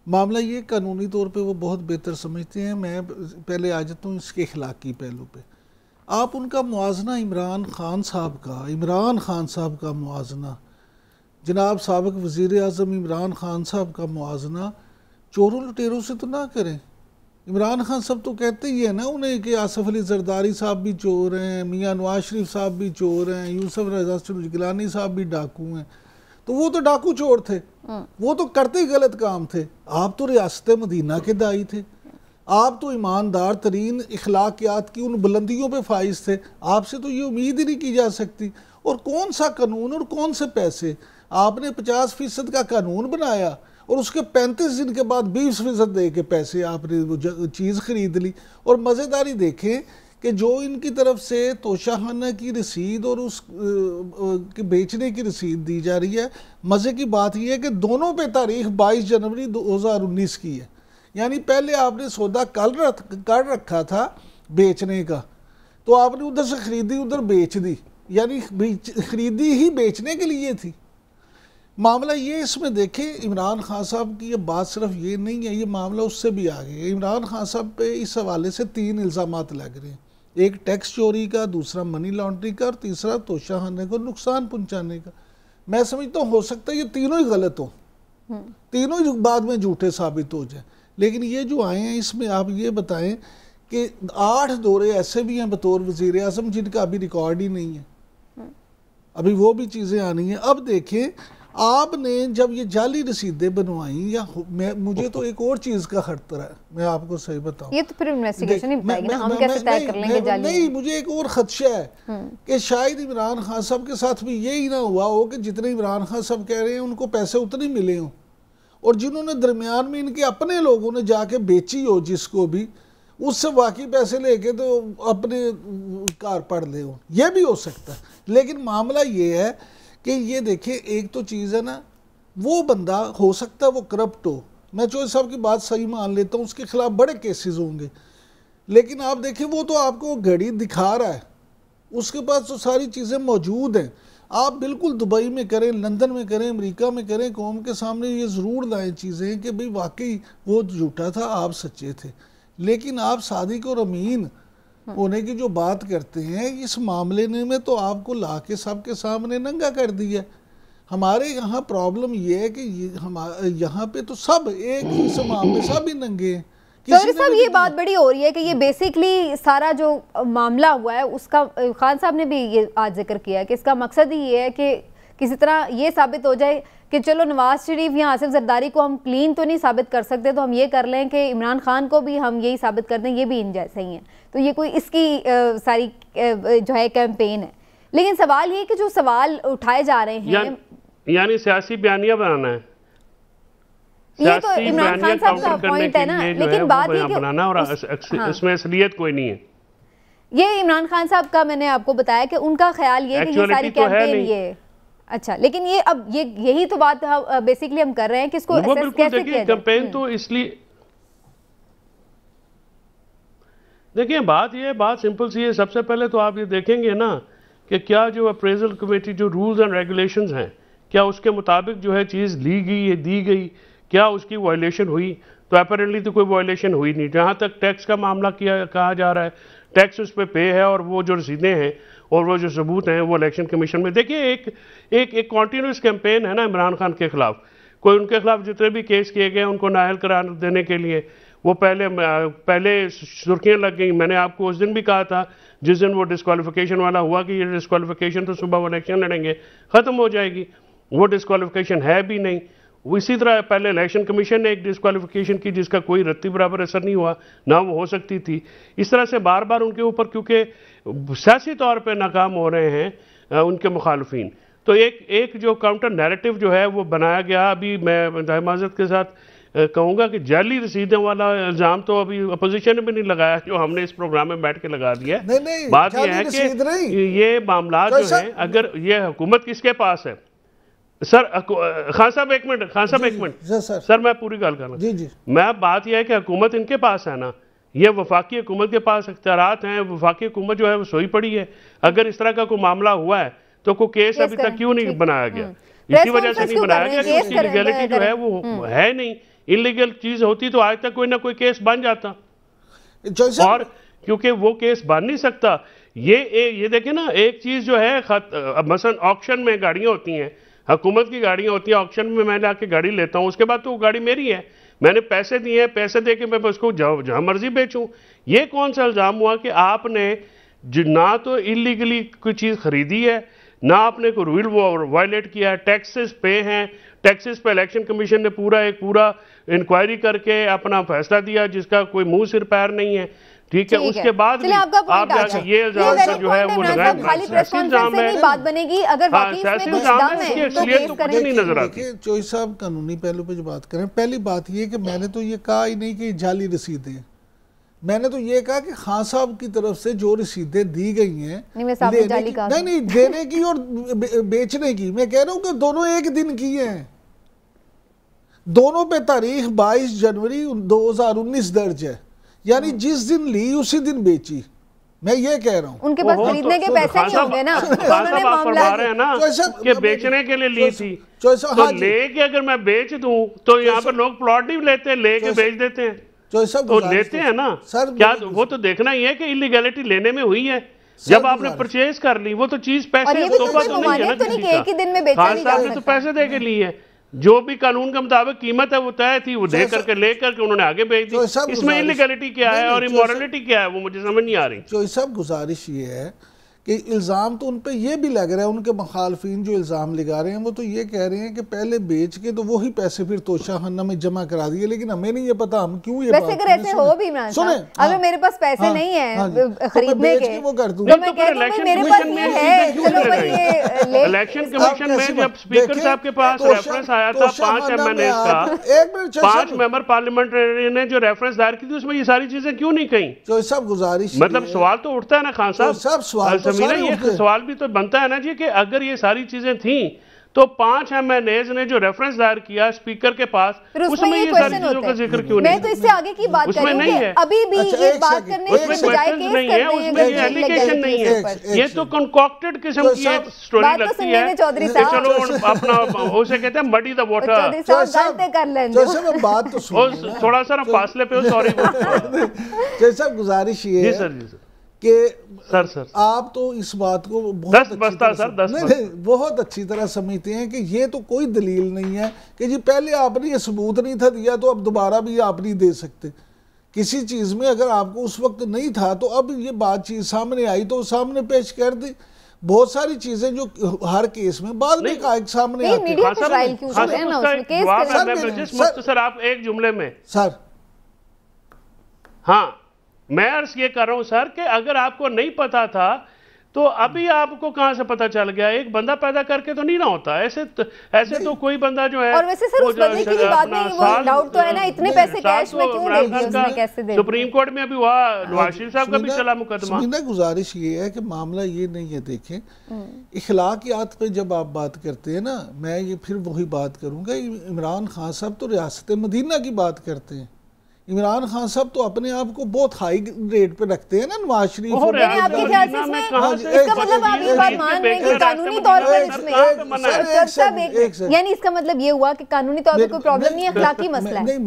मामला ये कानूनी तौर पे वो बहुत बेहतर समझते हैं, मैं पहले आ जाता हूँ इसके अखलाकी पहलू पे। आप उनका मुआजना इमरान खान साहब का मुआजना, जनाब साबिक वज़ीर आज़म इमरान खान साहब का मुआजना चोरों लुटेरों से तो ना करें। इमरान खान साहब तो कहते ही है ना उन्हें कि आसिफ अली जरदारी साहब भी चोर हैं, मियाँ नवाज शरीफ साहब भी चोर हैं, यूसुफ रज़ा गिलानी साहब भी डाकू हैं। तो वो तो डाकू चोर थे, वो तो करते ही गलत काम थे। आप तो रियासत मदीना के दाई थे, आप तो ईमानदार तरीन इखलाकियात की उन बुलंदियों पे फाइज थे, आपसे तो ये उम्मीद ही नहीं की जा सकती। और कौन सा कानून और कौन से पैसे? आपने 50% का कानून बनाया और उसके 35 दिन के बाद 20% दे के पैसे आपने वो चीज़ खरीद ली। और मज़ेदारी देखें कि जो इनकी तरफ से तोशाखाना की रसीद और उस के बेचने की रसीद दी जा रही है, मज़े की बात यह है कि दोनों पे तारीख 22 जनवरी 2019 की है। यानी पहले आपने सौदा कर रखा था बेचने का, तो आपने उधर से खरीदी उधर बेच दी, यानी खरीदी ही बेचने के लिए थी। मामला ये इसमें देखें, इमरान खान साहब की ये बात सिर्फ ये नहीं है, ये मामला उससे भी आगे है। इमरान खान साहब पे इस हवाले से 3 इल्ज़ामात लग रहे हैं, एक टैक्स चोरी का, दूसरा मनी लॉन्ड्रिंग का और तीसरा तोशाखाने को नुकसान पहुंचाने का। मैं समझता हूँ हो सकता है ये तीनों ही गलत हो, तीनों ही बाद में झूठे साबित हो जाए। लेकिन ये जो आए हैं इसमें आप ये बताएं कि 8 दौरे ऐसे भी हैं बतौर वज़ीर आज़म जिनका अभी रिकॉर्ड ही नहीं है, अभी वो भी चीज़ें आनी हैं। अब देखें, आपने जब ये जाली रसीदें बनवाई, या मुझे तो एक और चीज़ का खतरा है, मैं आपको सही बताऊं, ये तो फिर इन्वेस्टिगेशन ही बताएगी ना, हम कैसे तय कर लेंगे जाली? नहीं, मुझे एक और खदशा है कि शायद इमरान खान साहब के साथ भी यही ना हुआ हो कि जितने इमरान खान साहब कह रहे हैं उनको पैसे उतने मिले हों, और जिन्होंने दरमियान में इनके अपने लोगों ने जाके बेची हो जिसको भी, उससे वाकई पैसे लेके तो अपने कार पढ़ ले हो, यह भी हो सकता है। लेकिन मामला ये है कि ये देखिए, एक तो चीज़ है ना, वो बंदा हो सकता है वो करप्ट हो, मैं चौधरी साहब की बात सही मान लेता हूँ, उसके खिलाफ बड़े केसेस होंगे, लेकिन आप देखिए वो तो आपको घड़ी दिखा रहा है, उसके पास तो सारी चीज़ें मौजूद हैं। आप बिल्कुल दुबई में करें, लंदन में करें, अमेरिका में करें, कौम के सामने ये ज़रूर लाएं चीज़ें कि भाई वाकई वो झूठा था, आप सच्चे थे। लेकिन आप सादिक और अमीन होने की जो बात करते हैं, इस मामले ने में तो आपको ला के सबके सामने नंगा कर दिया। हमारे यहाँ प्रॉब्लम ये है कि यहाँ पे तो सब एक इस मामले सब ही नंगे हैं। चौधरी साहब, ये बात बड़ी हो रही है कि ये बेसिकली सारा जो मामला हुआ है उसका खान साहब ने भी ये आज जिक्र किया है कि इसका मकसद ही ये है कि किसी तरह ये साबित हो जाए कि चलो नवाज शरीफ या आसिफ जरदारी को हम क्लीन तो नहीं साबित कर सकते, तो हम ये कर लें कि इमरान खान को भी हम यही साबित कर दें ये भी इन जैसे ही हैं। तो ये कोई इसकी सारी जो है कैंपेन है। लेकिन सवाल ये कि जो सवाल उठाए जा रहे हैं, यानी सियासी बयानिया बनाना है, ये तो इमरान खान साहब का पॉइंट है ना। लेकिन बात ये बनाना और इसमें असलियत कोई नहीं है। ये इमरान खान साहब का मैंने आपको बताया कि उनका ख्याल ये कि ये सारी कैंपेन ये अच्छा, लेकिन ये अब यही तो बात बेसिकली हम कर रहे हैं कि इसको असेस कैसे किया जाए। कैंपेन तो इसलिए देखिए, बात सिंपल सी है। सबसे पहले तो आप ये देखेंगे ना कि क्या जो अप्रेजल कमेटी जो रूल्स एंड रेगुलेशंस हैं, क्या उसके मुताबिक जो है चीज़ ली गई है, दी गई, क्या उसकी वायलेशन हुई? तो अपेरेंटली तो कोई वायलेशन हुई नहीं। जहाँ तक टैक्स का मामला कहा जा रहा है, टैक्स उस पर पे है और वो जो रसीदें हैं और वो जो सबूत हैं वो इलेक्शन कमीशन में। देखिए एक कॉन्टीन्यूस कैंपेन है ना इमरान खान के खिलाफ। कोई उनके खिलाफ जितने भी केस किए गए उनको नाअहल करार देने के लिए वो पहले सुर्खियां लग गई। मैंने आपको उस दिन भी कहा था जिस दिन वो डिस्क्वालिफिकेशन वाला हुआ कि ये डिस्क्वालिफिकेशन तो सुबह वो इलेक्शन लड़ेंगे ख़त्म हो जाएगी। वो डिस्क्वालिफिकेशन है भी नहीं। इसी तरह पहले इलेक्शन कमीशन ने एक डिस्क्वालिफिकेशन की जिसका कोई रत्ती बराबर असर नहीं हुआ, ना वो हो सकती थी। इस तरह से बार बार उनके ऊपर क्योंकि सियासी तौर पे नाकाम हो रहे हैं उनके मुखालफिन, तो एक जो काउंटर नैरेटिव जो है वो बनाया गया। अभी मैं माजरत के साथ कहूँगा कि जाली रसीदों वाला इल्ज़ाम तो अभी अपोजिशन ने भी नहीं लगाया, जो हमने इस प्रोग्राम में बैठ के लगा दिया। नहीं, बात यह है कि ये मामला जो है अगर ये हुकूमत किसके पास है। सर खान साहब एक मिनट सर मैं पूरी गल कर रहा हूँ। मैं बात यह है कि हुकूमत इनके पास है ना, ये वफाकी हुकूमत के पास इख्तियारात हैं। वफाकी हुकूमत जो है वो सोई पड़ी है। अगर इस तरह का कोई मामला हुआ है तो कोई केस अभी तक क्यों नहीं बनाया गया? इसी वजह से नहीं बनाया गया कि उसकी लीगैलिटी जो है वो है नहीं। इलीगल चीज होती तो आज तक कोई ना कोई केस बन जाता, और क्योंकि वो केस बन नहीं सकता। ये देखें ना, एक चीज जो है मसलन ऑक्शन में गाड़ियां होती हैं, हुकूमत की गाड़ियां होती हैं, ऑक्शन में मैं लाके गाड़ी लेता हूं, उसके बाद तो वो गाड़ी मेरी है, मैंने पैसे दिए हैं, पैसे दे के मैं उसको जहां मर्जी बेचूं। ये कौन सा इल्जाम हुआ कि आपने ना तो इलीगली कोई चीज खरीदी है, ना आपने कोई रूल वायलेट किया है। टैक्सेस पे हैं, टैक्सेस पे इलेक्शन कमीशन ने पूरा इंक्वायरी करके अपना फैसला दिया जिसका कोई मुंह सिर पैर नहीं है। ठीक है, उसके बाद भी आप जाके ये इल्जाम जो है वो लगाएं। बात बनेगी अगर वाकई इसमें कुछ दम है तो केस करें। नहीं नजर आती। चोई साहब कानूनी पहलू पे जो बात करें, पहली बात ये कि मैंने तो ये कहा ही नहीं कि जाली रसीदें, मैंने तो ये कहा कि खान साहब की तरफ से जो रसीदें दी गई हैं नहीं देने की और बेचने की, मैं कह रहा हूं कि दोनों एक दिन की हैं। दोनों पे तारीख 22 जनवरी 2019 दर्ज है, यानी जिस दिन ली उसी दिन बेची। मैं ये कह रहा हूँ उनके पास खरीदने के पैसे नहीं होंगे ना, उन्होंने मामला रहे हैं ना कि बेचने के लिए ली थी, तो लेके अगर मैं बेच दूं तो यहाँ पर लोग प्लॉट नहीं लेते, लेके बेच देते हैं तो लेते हैं ना। क्या वो तो देखना ही है कि इलीगैलिटी लेने में हुई है। जब आपने परचेज कर ली वो तो चीज पैसे तोहफा तो नहीं है ना किसी का। खान साहब ने तो पैसे दे के ली है, जो भी कानून के मुताबिक कीमत है वो तय थी, वो दे करके ले करके उन्होंने आगे भेज दी। इसमें इलीगैलिटी क्या है और इमोरलिटी क्या है वो मुझे समझ नहीं आ रही। जो सब गुजारिश ये है कि इल्ज़ाम तो उन पे ये भी लग रहा है, उनके मुखालफिन जो इल्ज़ाम लगा रहे हैं वो तो ये कह रहे हैं कि पहले बेच के तो वही पैसे फिर तोशाखाना में जमा करा दिए, लेकिन हमें नहीं ये पता हम क्यों ये वैसे अगर ऐसे हो भी इमरान साहब, अगर मेरे पास पैसे नहीं है खरीदने के वो कर दूं तो मैं कह दूं भाई मेरे पास ये है, चलो भाई ये इलेक्शन कमीशन में जब स्पीकर साहब के पास रेफरेंस आया था 5 MNA का, 5 मेंबर पार्लियामेंट ने जो रेफरेंस दायर की थी उसमें ये सारी चीजें क्यों नहीं कहीं? जो सब गुजारिश मतलब सवाल तो उठता है ना खान साहब, ये सवाल भी तो बनता है ना जी कि अगर ये सारी चीजें थी तो 5 MNAs ने जो रेफरेंस दायर किया स्पीकर के पास उसमें ये सारी चीजों का जिक्र क्यों नहीं? मैं तो इससे आगे की बात कर रही हूँ, अभी भी ये बात करने के बजाय केस नहीं है, उसमें ये एलिगेशन नहीं है, ये तो कंकॉक्टेड किस्म की एक स्टोरी लगती है कि चलो अपना उसे कहते हैं मडी द वाटर। बात तो थोड़ा सा फासले पे, सॉरी जैसा गुजारिश ये है कि सर आप तो इस बात को बहुत अच्छी तरह समझते हैं कि ये तो कोई दलील नहीं है कि जी पहले आपने ये सबूत नहीं था दिया तो अब दोबारा भी आप नहीं दे सकते किसी चीज़ में। अगर आपको उस वक्त नहीं था तो अब ये बातचीत सामने आई तो सामने पेश कर दी। बहुत सारी चीजें जो हर केस में बाद में सामने आती है। सर आप एक जुमले में सर, हाँ मैं अर्ज ये कर रहा हूं सर कि अगर आपको नहीं पता था तो अभी आपको कहां से पता चल गया? एक बंदा पैदा करके तो नहीं ना होता, ऐसे तो कोई बंदा जो है। और वैसे सर उस बंदे की भी बात नहीं, वो डाउट तो है ना, इतने पैसे कैश में क्यों दे दिए, उसमें कैसे दे? सुप्रीम कोर्ट में अभी हुआ, नवाज शरीफ साहब का भी चला मुकदमा। मेरी गुजारिश ये है कि मामला ये नहीं है, देखें इखलाकियात पे जब आप बात करते हैं ना, मैं ये फिर वही बात करूंगा, इमरान खान साहब तो रियासत मदीना की बात करते हैं, इमरान खान साहब तो अपने आप को बहुत हाई रेट पे रखते हैं ना, नवाज शरीफ और आपके ख्याल से इसका मतलब आप ये बात मान रहे हैं कि कानूनी तौर पर इसमें, यानी इसका मतलब ये हुआ कि कानूनी तौर पे कोई प्रॉब्लम नहीं है, अखलाकी मसला है? नहीं,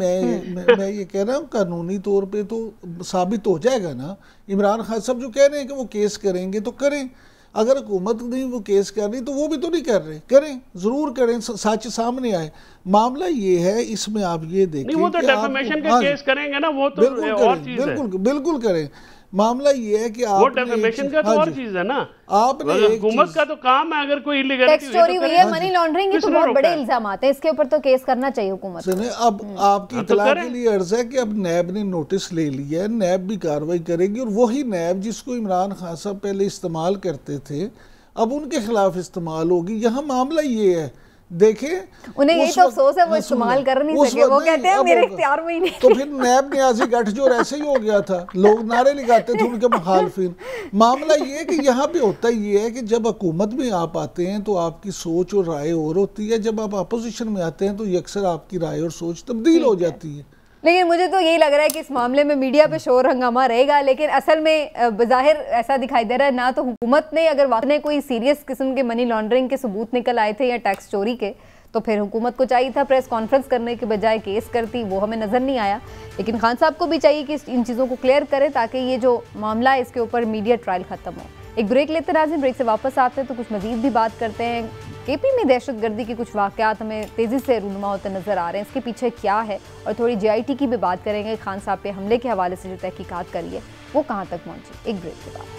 मैं ये कह रहा हूँ कानूनी तौर पे तो साबित हो जाएगा ना। इमरान खान साहब जो कह रहे हैं कि वो केस करेंगे तो करें, अगर हुकूमत नहीं वो केस कर रही तो वो भी तो नहीं कर रहे, करें, जरूर करें, सच सामने आए। मामला ये है, इसमें आप ये देखें वो तो डेफेमेशन के केस करेंगे ना, वो तो और चीज है। बिल्कुल करें। मामला ये है कि आप डेफेमेशन का तो और चीज है ना, आपने हुकूमत का तो काम है, अगर कोई इलीगलिटी टैक्स चोरी हुई है, मनी लॉन्ड्रिंग, ये तो बहुत बड़े इल्जाम आते हैं, इसके ऊपर तो केस करना चाहिए हुकूमत को। अब आपकी इत्तला के लिए अर्ज है कि अब नैब ने नोटिस ले लिया है, नैब भी कार्रवाई करेगी, और वही नैब जिसको इमरान खान साहब पहले इस्तेमाल करते थे अब उनके खिलाफ इस्तेमाल होगी। यहाँ मामला ये है, देखें उन्हें यही तो अफसोस है वो इस्तेमाल कर नहीं सके, वो कहते हैं मेरे इख्तियार में ही नहीं। तो फिर नैब न्याजी गठजोड़ ऐसे ही हो गया था, लोग नारे लगाते थे उनके मुखालफिन। मामला ये है कि यहाँ पे होता ये है कि जब हुकूमत में आप आते हैं तो आपकी सोच और राय और होती है, जब आप अपोजिशन में आते हैं तो अक्सर आपकी राय और सोच तब्दील हो जाती है। लेकिन मुझे तो यही लग रहा है कि इस मामले में मीडिया पे शोर हंगामा रहेगा, लेकिन असल में बज़ाहिर ऐसा दिखाई दे रहा है ना तो हुकूमत ने, अगर वाकई कोई सीरियस किस्म के मनी लॉन्ड्रिंग के सबूत निकल आए थे या टैक्स चोरी के, तो फिर हुकूमत को चाहिए था प्रेस कॉन्फ्रेंस करने के बजाय केस करती, वो हमें नज़र नहीं आया। लेकिन खान साहब को भी चाहिए कि इन चीज़ों को क्लियर करें ताकि ये जो मामला है इसके ऊपर मीडिया ट्रायल ख़त्म हो। एक ब्रेक लेते नाज़रीन, ब्रेक से वापस आते हैं तो कुछ मज़ीद भी बात करते हैं। केपी में दहशतगर्दी के कुछ वाक़यात हमें तेज़ी से रूनुमा होते नज़र आ रहे हैं, इसके पीछे क्या है, और थोड़ी JIT की भी बात करेंगे। खान साहब पे हमले के हवाले से जो तहकीकात करी है वो कहाँ तक पहुँची, एक ब्रेक के बाद।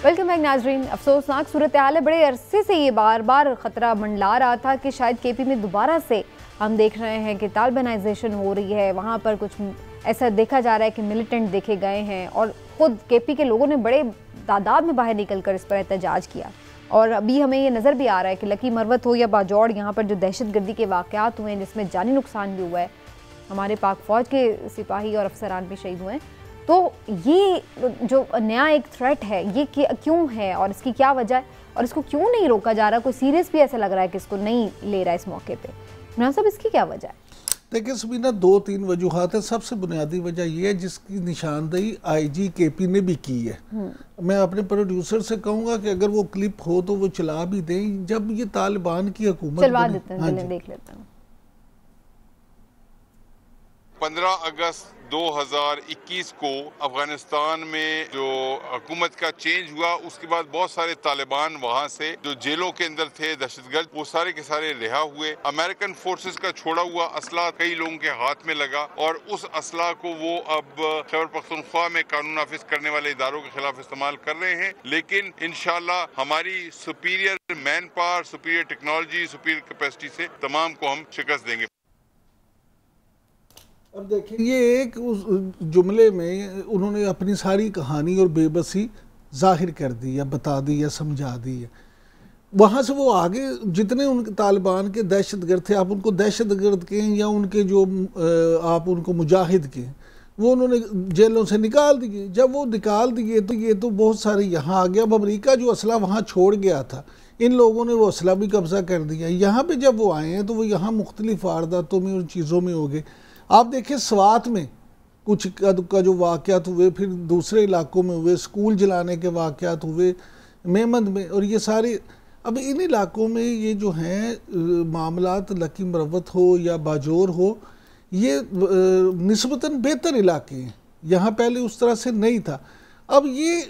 वेलकम बैक नाजरीन। अफसोसनाक सूरत हाल है, बड़े अरसे से ये बार बार ख़तरा मंडला रहा था कि शायद केपी में दोबारा से हम देख रहे हैं कि तालिबानाइजेशन हो रही है, वहाँ पर कुछ ऐसा देखा जा रहा है कि मिलिटेंट देखे गए हैं, और ख़ुद केपी के लोगों ने बड़े तादाद में बाहर निकल कर इस पर एहतजाज किया। और अभी हमें ये नज़र भी आ रहा है कि लकी मरवत हो या बाजौड़, यहाँ पर जो दहशतगर्दी के वाक़यात हुए हैं जिसमें जानी नुकसान भी हुआ है, हमारे पाक फ़ौज के सिपाही और अफसरान भी शहीद हुए हैं, तो ये जो नया एक थ्रेट है ये क्यों है और इसकी क्या वजह है और इसको क्यों नहीं रोका जा रहा? कोई सीरियस भी ऐसा लग रहा है कि इसको नहीं ले रहा है इस मौके पे। इमरान साहब, इसकी क्या वजह है? देखिए सबीना, 2-3 वजूहात है। सबसे बुनियादी वजह ये है जिसकी निशानदेही IG KP ने भी की है। मैं अपने प्रोड्यूसर से कहूँगा कि अगर वो क्लिप हो तो वो चला भी दें। जब ये तालिबान की हुकूमत चलवा देते हैं, देख लेते हैं। 15 अगस्त 2021 को अफगानिस्तान में जो हुकूमत का चेंज हुआ, उसके बाद बहुत सारे तालिबान वहां से जो जेलों के अंदर थे दहशतगर्द, वो सारे के सारे रिहा हुए। अमेरिकन फोर्सेस का छोड़ा हुआ असला कई लोगों के हाथ में लगा और उस असला को वो अब खैबर पख्तूनख्वा में कानून नाफिज करने वाले इदारों के खिलाफ इस्तेमाल कर रहे हैं। लेकिन इंशाल्लाह हमारी superior man power, superior technology, superior capacity से तमाम को हम शिकस्त देंगे। अब देखिए, ये एक उस जुमले में उन्होंने अपनी सारी कहानी और बेबसी जाहिर कर दी है, बता दी है, समझा दी है। वहाँ से वो आगे जितने उनके तालिबान के दहशतगर्द थे, आप उनको दहशतगर्द कहें या उनके जो आप उनको मुजाहिद कहें, वो उन्होंने जेलों से निकाल दिए। जब वो निकाल दिए तो ये तो बहुत सारे यहाँ आ गया। अब अमरीका जो असला वहाँ छोड़ गया था, इन लोगों ने वो असला भी कब्जा कर दिया। यहाँ पे जब वो आए हैं तो वो यहाँ मुख्तलिफ वारदातों में और चीज़ों में हो गए। आप देखिए स्वात में कुछ का जो वाक़यात हुए, फिर दूसरे इलाकों में हुए, स्कूल जलाने के वाक़यात हुए मेमंद में, और ये सारे अब इन इलाकों में ये जो हैं मामलात, लकी मरवत हो या बाजौर हो, ये निस्बतन बेहतर इलाके हैं। यहाँ पहले उस तरह से नहीं था। अब ये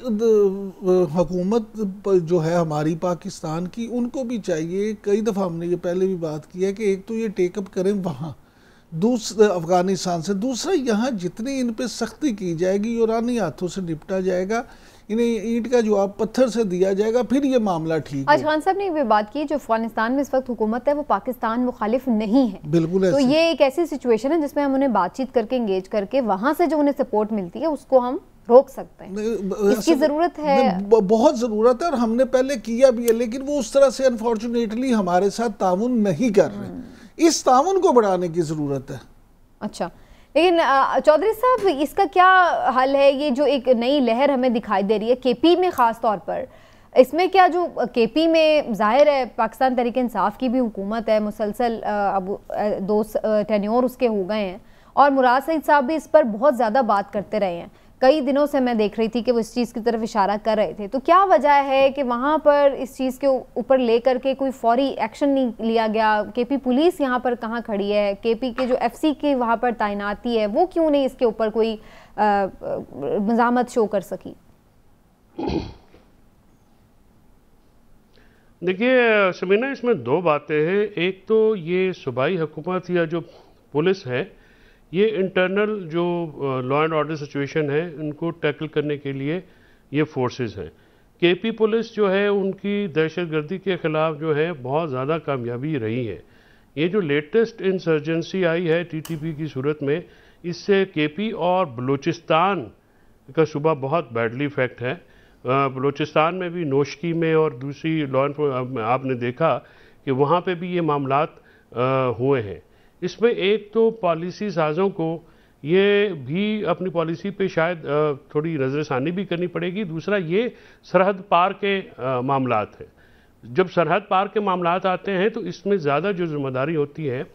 हुकूमत जो है हमारी पाकिस्तान की, उनको भी चाहिए, कई दफ़ा हमने ये पहले भी बात की है कि एक तो ये टेकअप करें वहाँ दूसरे अफगानिस्तान से, दूसरा यहाँ जितनी इन पे सख्ती की जाएगी ईरानी हाथों से निपटा जाएगा, इन्हें ईंट का जवाब पत्थर से दिया जाएगा, फिर ये मामला ठीक है। आज खान साहब ने ये बात की, जो अफगानिस्तान में इस वक्त हुकूमत है वो पाकिस्तान मुखालिफ नहीं है, बिल्कुल। तो ये एक ऐसी सिचुएशन है जिसमें हम उन्हें बातचीत करके इंगेज करके वहाँ से जो उन्हें सपोर्ट मिलती है उसको हम रोक सकते हैं। इसकी ज़रूरत है, बहुत ज़रूरत है, और हमने पहले किया भी है, लेकिन वो उस तरह से अनफॉर्चुनेटली हमारे साथ ताउन नहीं कर रहे। इस ताउन को बढ़ाने की ज़रूरत है। अच्छा, लेकिन चौधरी साहब, इसका क्या हल है? ये जो एक नई लहर हमें दिखाई दे रही है केपी में ख़ास तौर पर, इसमें क्या जो केपी में ज़ाहिर है पाकिस्तान तहरीक इंसाफ की भी हुकूमत है, मुसलसल अब 2 टेन्योर उसके हो गए हैं, और मुराद सईद साहब भी इस पर बहुत ज़्यादा बात करते रहे हैं। कई दिनों से मैं देख रही थी कि वो इस चीज़ की तरफ इशारा कर रहे थे। तो क्या वजह है कि वहाँ पर इस चीज़ के ऊपर लेकर के कोई फौरी एक्शन नहीं लिया गया? केपी पुलिस यहाँ पर कहाँ खड़ी है? केपी के जो एफसी की वहाँ पर तैनाती है वो क्यों नहीं इसके ऊपर कोई मज़ामत शो कर सकी? देखिए समीना, इसमें 2 बातें हैं। एक तो ये सूबाई हुकूमत या जो पुलिस है, ये इंटरनल जो लॉ एंड ऑर्डर सिचुएशन है उनको टैकल करने के लिए ये फोर्सेस हैं। केपी पुलिस जो है उनकी दहशतगर्दी के ख़िलाफ़ जो है बहुत ज़्यादा कामयाबी रही है। ये जो लेटेस्ट इंसर्जेंसी आई है टीटीपी की सूरत में, इससे केपी और बलूचिस्तान का सूबा बहुत बैडली इफेक्ट है। बलूचिस्तान में भी नोशकी में और दूसरी लॉ आपने देखा कि वहाँ पे भी ये मामलात हुए हैं। इसमें एक तो पॉलिसी साज़ों को ये भी अपनी पॉलिसी पे शायद थोड़ी नज़रसानी भी करनी पड़ेगी। दूसरा ये सरहद पार के मामलात हैं। जब सरहद पार के मामलात आते हैं तो इसमें ज़्यादा जो जिम्मेदारी होती है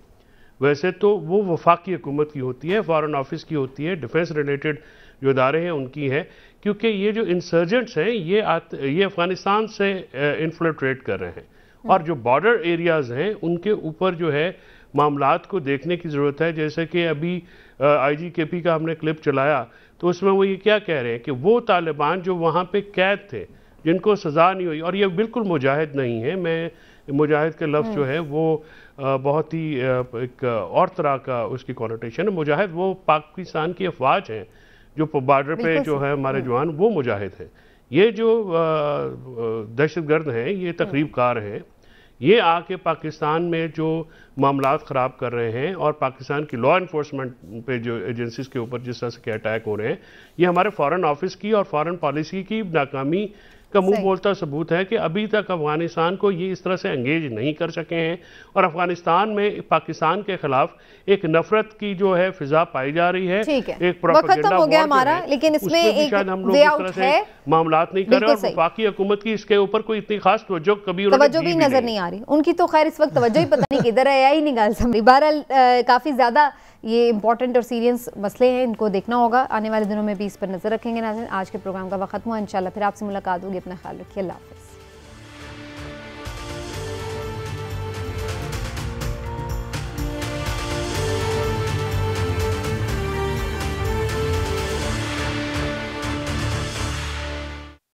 वैसे तो वो वफाकी हुकूमत की होती है, फॉरेन ऑफिस की होती है, डिफेंस रिलेटेड जो इदारे हैं उनकी है, क्योंकि ये जो इंसर्जेंट्स हैं ये अफ़गानिस्तान से इन्फ्लिल्ट्रेट कर रहे हैं और जो बॉर्डर एरियाज़ हैं उनके ऊपर जो है मामलात को देखने की ज़रूरत है। जैसे कि अभी IGKP का हमने क्लिप चलाया तो उसमें वो ये क्या कह रहे हैं कि वो तालिबान जो वहाँ पे कैद थे जिनको सज़ा नहीं हुई, और ये बिल्कुल मुजाहिद नहीं है, मैं मुजाहिद के लफ्ज़ जो है वो बहुत ही एक और तरह का उसकी कॉनोटेशन है। मुजाहिद वो पाकिस्तान की अफवाज हैं जो बॉर्डर पे जो है हमारे जवान, वो मुजाहिद हैं। ये जो दहशतगर्द हैं, ये तकरीबकार हैं, ये आके पाकिस्तान में जो मामलात ख़राब कर रहे हैं और पाकिस्तान की लॉ इन्फोर्समेंट पे जो एजेंसीज़ के ऊपर जिस तरह से अटैक हो रहे हैं, ये हमारे फॉरेन ऑफिस की और फॉरेन पॉलिसी की नाकामी का मुंह बोलता सबूत है कि अभी तक अफगानिस्तान को ये इस तरह से एंगेज नहीं कर सके हैं और अफगानिस्तान में पाकिस्तान के खिलाफ एक नफरत की जो है फिजा पाई जा रही है। एक प्रोपेगेंडा हो गया हमारा, लेकिन इसमें एक शायद हम लोग इस तरह से मामलात नहीं कर रहे और वफाकी हुकूमत की इसके ऊपर कोई इतनी खास तवज्जो भी नजर नहीं आ रही उनकी। तो खैर इस वक्त तवज्जो ही पता नहीं किधर है, ही नहीं गाल समझी। बहरहाल काफ़ी ज़्यादा ये इंपॉर्टेंट और सीरियस मसले हैं, इनको देखना होगा। आने वाले दिनों में भी इस पर नज़र रखेंगे। नाज़रीन, आज के प्रोग्राम का वक्त खत्म हुआ। इंशाल्लाह फिर आपसे मुलाकात होगी। अपना ख्याल रखिए। अल्लाह हाफ़िज़।